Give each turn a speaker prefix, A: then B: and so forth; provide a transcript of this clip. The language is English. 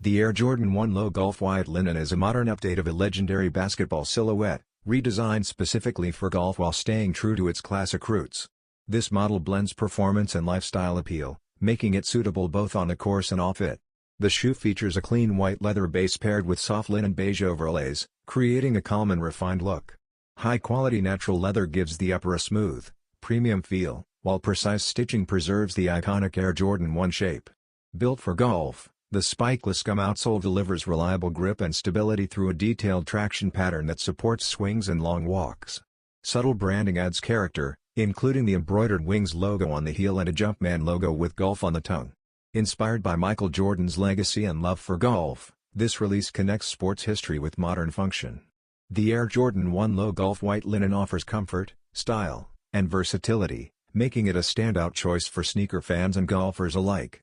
A: The Air Jordan 1 Low Golf White Linen is a modern update of a legendary basketball silhouette, redesigned specifically for golf while staying true to its classic roots. This model blends performance and lifestyle appeal, making it suitable both on the course and off it. The shoe features a clean white leather base paired with soft linen beige overlays, creating a calm and refined look. High-quality natural leather gives the upper a smooth, premium feel, while precise stitching preserves the iconic Air Jordan 1 shape. Built for golf, the spikeless gum outsole delivers reliable grip and stability through a detailed traction pattern that supports swings and long walks. Subtle branding adds character, including the embroidered wings logo on the heel and a Jumpman logo with golf on the tongue. Inspired by Michael Jordan's legacy and love for golf, this release connects sports history with modern function. The Air Jordan 1 Low Golf White Linen offers comfort, style, and versatility, making it a standout choice for sneaker fans and golfers alike.